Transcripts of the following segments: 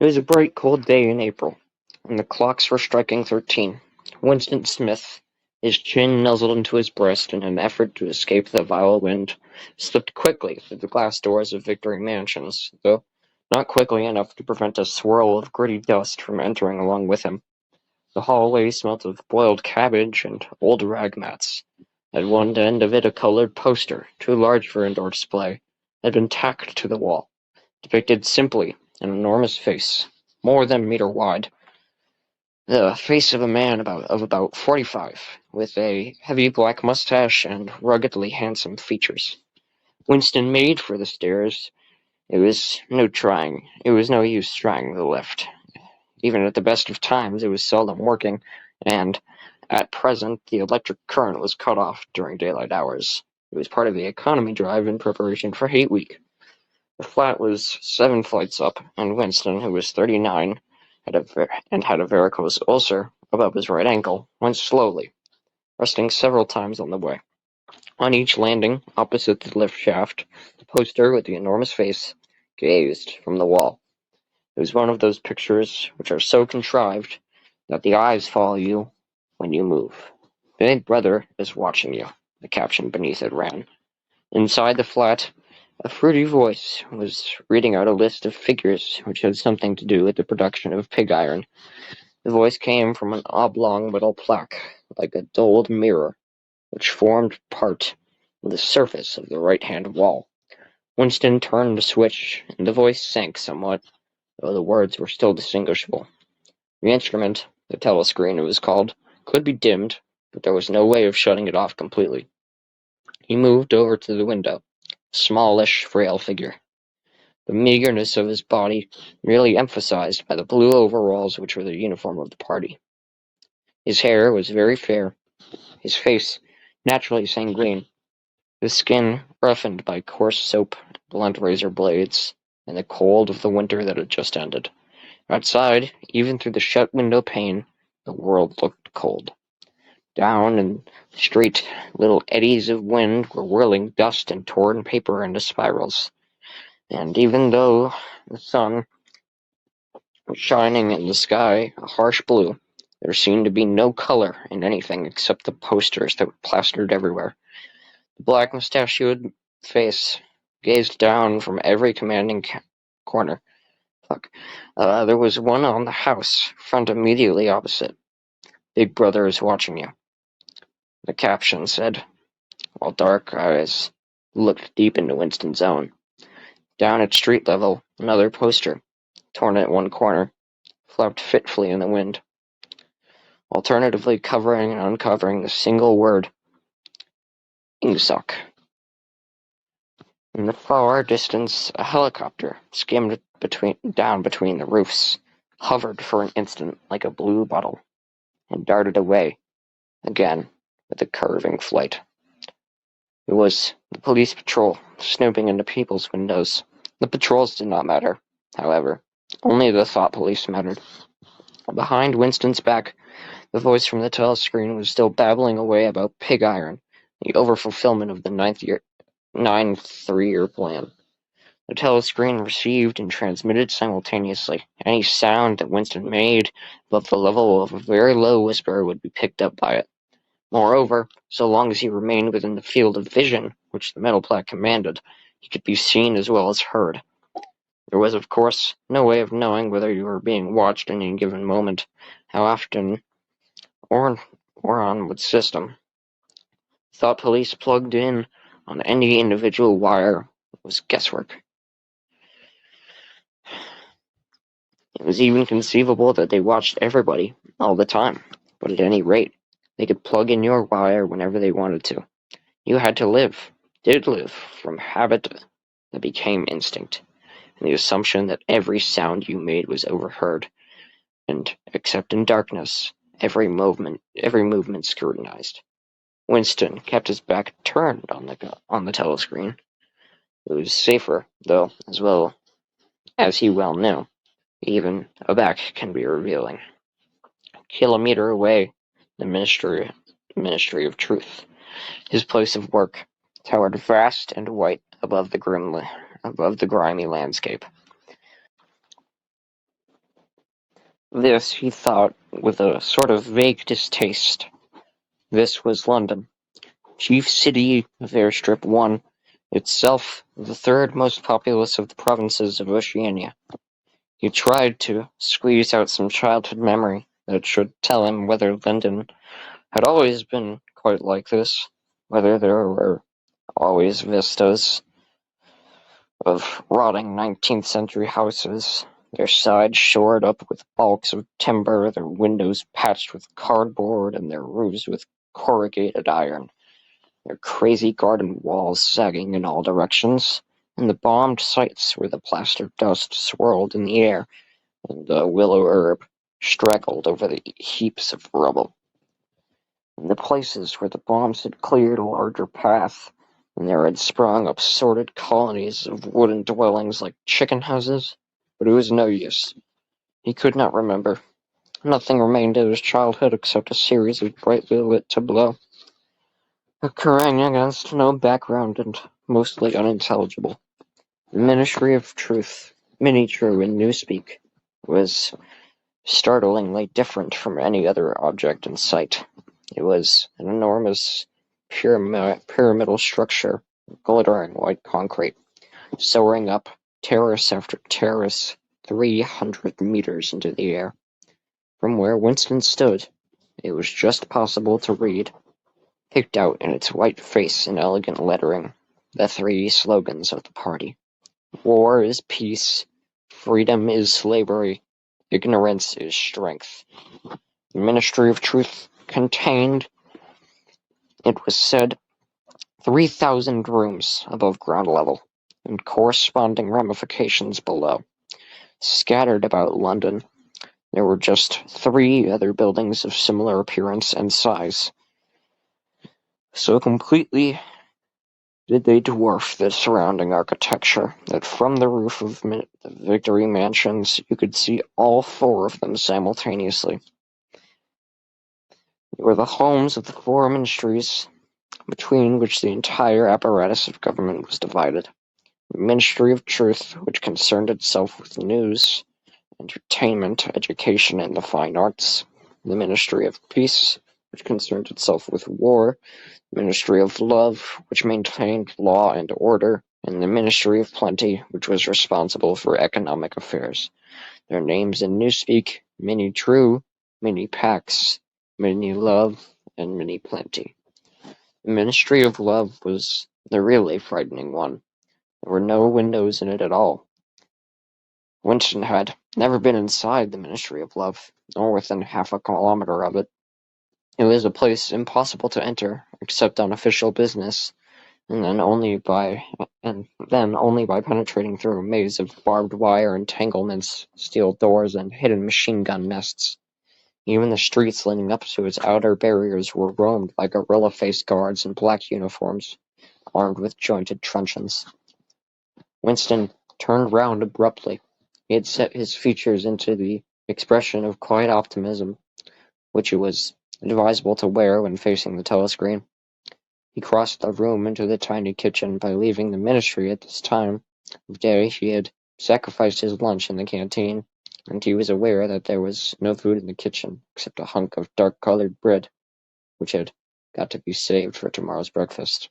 It was a bright, cold day in April, and the clocks were striking 13. Winston Smith, his chin nuzzled into his breast in an effort to escape the vile wind, slipped quickly through the glass doors of Victory Mansions, though not quickly enough to prevent a swirl of gritty dust from entering along with him. The hallway smelt of boiled cabbage and old rag mats. At one end of it a colored poster, too large for indoor display, had been tacked to the wall, depicted simply an enormous face, more than a meter wide. The face of a man about 45, with a heavy black mustache and ruggedly handsome features. Winston made for the stairs. It was no use trying the lift. Even at the best of times it was seldom working, and at present the electric current was cut off during daylight hours. It was part of the economy drive in preparation for Hate Week. The flat was 7 flights up, and Winston, who was 39 and had a varicose ulcer above his right ankle, went slowly, resting several times on the way. On each landing, opposite the lift shaft, the poster with the enormous face gazed from the wall. It was one of those pictures which are so contrived that the eyes follow you when you move. Big Brother is watching you, the caption beneath it ran. Inside the flat, a fruity voice was reading out a list of figures which had something to do with the production of pig iron. The voice came from an oblong metal plaque, like a dulled mirror, which formed part of the surface of the right-hand wall. Winston turned the switch, and the voice sank somewhat, though the words were still distinguishable. The instrument, the telescreen it was called, could be dimmed, but there was no way of shutting it off completely. He moved over to the window, a smallish, frail figure, the meagerness of his body merely emphasized by the blue overalls which were the uniform of the party. His hair was very fair, his face naturally sanguine, his skin roughened by coarse soap, blunt razor blades, and the cold of the winter that had just ended. Outside, even through the shut window pane, the world looked cold. Down in the street, little eddies of wind were whirling dust and torn paper into spirals, and even though the sun was shining in the sky a harsh blue, there seemed to be no color in anything except the posters that were plastered everywhere. The black mustachioed face gazed down from every commanding corner. There was one on the house front immediately opposite. Big Brother is watching you, the caption said, while dark eyes looked deep into Winston's own. Down at street level, another poster, torn at one corner, flapped fitfully in the wind, alternatively covering and uncovering the single word, Ingsoc. In the far distance, a helicopter skimmed down between the roofs, hovered for an instant like a blue bottle, and darted away, again, with a curving flight. It was the police patrol, snooping into people's windows. The patrols did not matter, however. Only the thought police mattered. Behind Winston's back, the voice from the telescreen was still babbling away about pig iron, the overfulfillment of the ninth three-year plan. The telescreen received and transmitted simultaneously. Any sound that Winston made above the level of a very low whisper would be picked up by it. Moreover, so long as he remained within the field of vision which the metal plaque commanded, he could be seen as well as heard. There was, of course, no way of knowing whether you were being watched at any given moment, how often, or on what system. Thought police plugged in on any individual wire was guesswork. It was even conceivable that they watched everybody, all the time, but at any rate, they could plug in your wire whenever they wanted to. You had to live, did live, from habit that became instinct, and the assumption that every sound you made was overheard, and, except in darkness, every movement scrutinized. Winston kept his back turned on the telescreen. It was safer, though, as well as he well knew. Even a back can be revealing. A kilometer away, the Ministry of Truth, his place of work, towered vast and white above the grimy landscape. This, he thought, with a sort of vague distaste. This was London, chief city of Airstrip 1, itself the third most populous of the provinces of Oceania. He tried to squeeze out some childhood memory that should tell him whether London had always been quite like this, whether there were always vistas of rotting 19th century houses, their sides shored up with balks of timber, their windows patched with cardboard, and their roofs with corrugated iron, their crazy garden walls sagging in all directions, and the bombed sites where the plaster dust swirled in the air, and the willow herb straggled over the heaps of rubble. In the places where the bombs had cleared a larger path, and there had sprung up sordid colonies of wooden dwellings like chicken houses, but it was no use. He could not remember. Nothing remained of his childhood except a series of brightly lit tableaux, occurring against no background and mostly unintelligible. The Ministry of Truth, mini-true in Newspeak, was startlingly different from any other object in sight. It was an enormous pyramidal structure, glittering white concrete, soaring up terrace after terrace, 300 meters into the air. From where Winston stood, it was just possible to read, picked out in its white face in elegant lettering, the three slogans of the party. War is peace, freedom is slavery, ignorance is strength. The Ministry of Truth contained, it was said, 3,000 rooms above ground level, and corresponding ramifications below. Scattered about London, there were just 3 other buildings of similar appearance and size. So completely did they dwarf the surrounding architecture that from the roof of the Victory Mansions you could see all 4 of them simultaneously. They were the homes of the 4 ministries, between which the entire apparatus of government was divided. The Ministry of Truth, which concerned itself with news, entertainment, education, and the fine arts. The Ministry of Peace, which concerned itself with war. The Ministry of Love, which maintained law and order. And the Ministry of Plenty, which was responsible for economic affairs. Their names in Newspeak, Mini True, Mini Pax, Mini Love, and Mini Plenty. The Ministry of Love was the really frightening one. There were no windows in it at all. Winston had never been inside the Ministry of Love, nor within half a kilometer of it. It was a place impossible to enter, except on official business, and then only by penetrating through a maze of barbed wire entanglements, steel doors, and hidden machine gun nests. Even the streets leading up to its outer barriers were roamed by gorilla-faced guards in black uniforms, armed with jointed truncheons. Winston turned round abruptly. He had set his features into the expression of quiet optimism, which it was advisable to wear when facing the telescreen. He crossed the room into the tiny kitchen. By leaving the ministry at this time of day, he had sacrificed his lunch in the canteen, and he was aware that there was no food in the kitchen except a hunk of dark-colored bread, which had got to be saved for tomorrow's breakfast.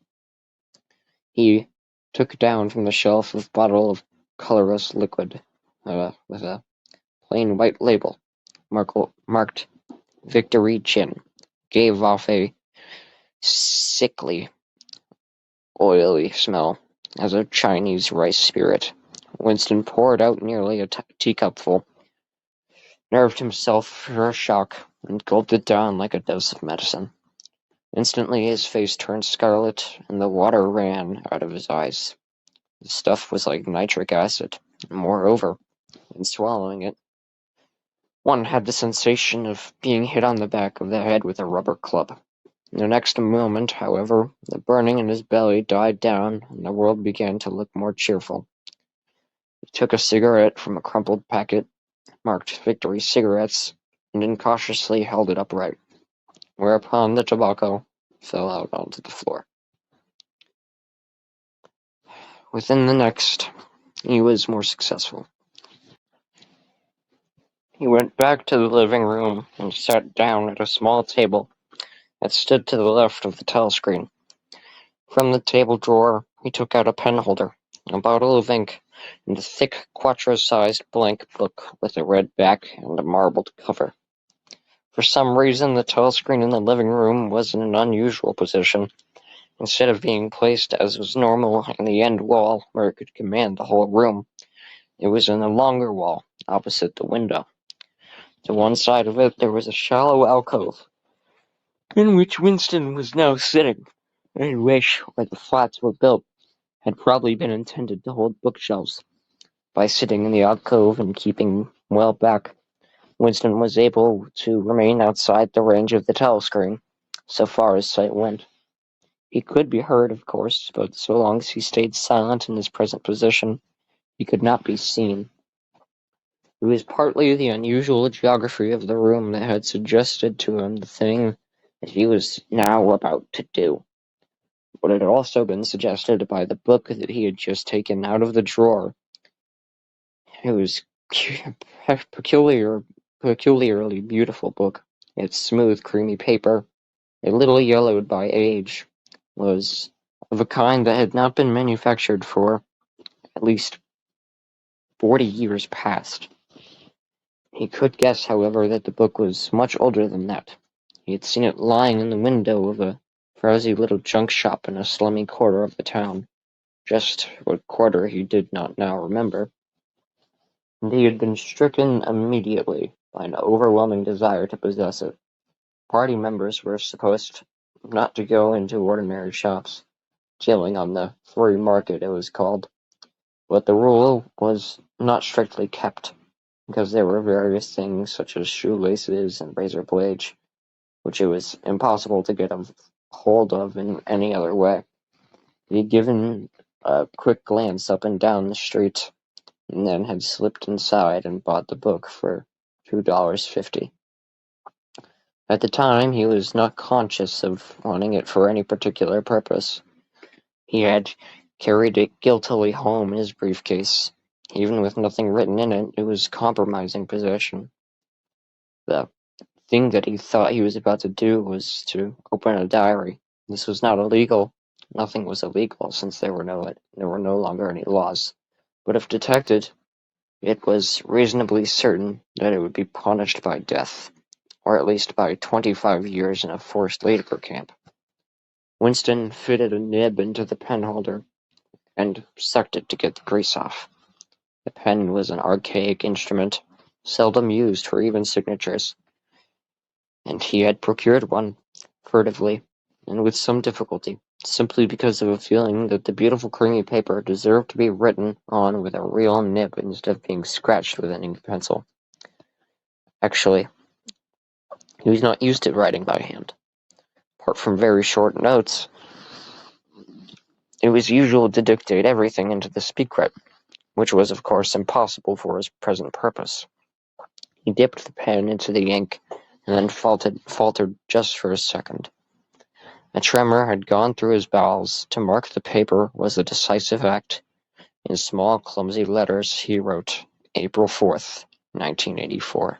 He took down from the shelf a bottle of colorless liquid with a plain white label marked Victory Gin, gave off a sickly, oily smell as of Chinese rice spirit. Winston poured out nearly a teacupful, nerved himself for a shock, and gulped it down like a dose of medicine. Instantly his face turned scarlet, and the water ran out of his eyes. The stuff was like nitric acid, and moreover, in swallowing it, one had the sensation of being hit on the back of the head with a rubber club. In the next moment, however, the burning in his belly died down, and the world began to look more cheerful. He took a cigarette from a crumpled packet, marked Victory Cigarettes, and incautiously held it upright, whereupon the tobacco fell out onto the floor. Within the next, he was more successful. He went back to the living room and sat down at a small table that stood to the left of the telescreen. From the table drawer he took out a penholder, a bottle of ink, and a thick quarto-sized blank book with a red back and a marbled cover. For some reason the telescreen in the living room was in an unusual position. Instead of being placed as was normal in the end wall where it could command the whole room, it was in the longer wall opposite the window. To one side of it there was a shallow alcove, in which Winston was now sitting, in which, where the flats were built, had probably been intended to hold bookshelves. By sitting in the alcove and keeping well back, Winston was able to remain outside the range of the telescreen, so far as sight went. He could be heard, of course, but so long as he stayed silent in his present position, he could not be seen. It was partly the unusual geography of the room that had suggested to him the thing that he was now about to do, but it had also been suggested by the book that he had just taken out of the drawer. It was a peculiarly beautiful book. Its smooth, creamy paper, a little yellowed by age, was of a kind that had not been manufactured for at least 40 years past. He could guess, however, that the book was much older than that. He had seen it lying in the window of a frowsy little junk shop in a slummy quarter of the town. Just what quarter he did not now remember. And he had been stricken immediately by an overwhelming desire to possess it. Party members were supposed not to go into ordinary shops, dealing on the free market it was called, but the rule was not strictly kept, because there were various things such as shoelaces and razor blades, which it was impossible to get a hold of in any other way. He had given a quick glance up and down the street, and then had slipped inside and bought the book for $2.50. At the time he was not conscious of wanting it for any particular purpose. He had carried it guiltily home in his briefcase. Even with nothing written in it, it was compromising possession. The thing that he thought he was about to do was to open a diary. This was not illegal. Nothing was illegal, since there were no longer any laws. But if detected, it was reasonably certain that it would be punished by death, or at least by 25 years in a forced labor camp. Winston fitted a nib into the penholder and sucked it to get the grease off. The pen was an archaic instrument, seldom used for even signatures, and he had procured one, furtively, and with some difficulty, simply because of a feeling that the beautiful creamy paper deserved to be written on with a real nib instead of being scratched with an ink pencil. Actually, he was not used to writing by hand. Apart from very short notes, it was usual to dictate everything into the speakwrite, which was of course impossible for his present purpose. He dipped the pen into the ink, and then faltered just for a second. A tremor had gone through his bowels. To mark the paper was the decisive act. In small, clumsy letters he wrote, April 4th, 1984.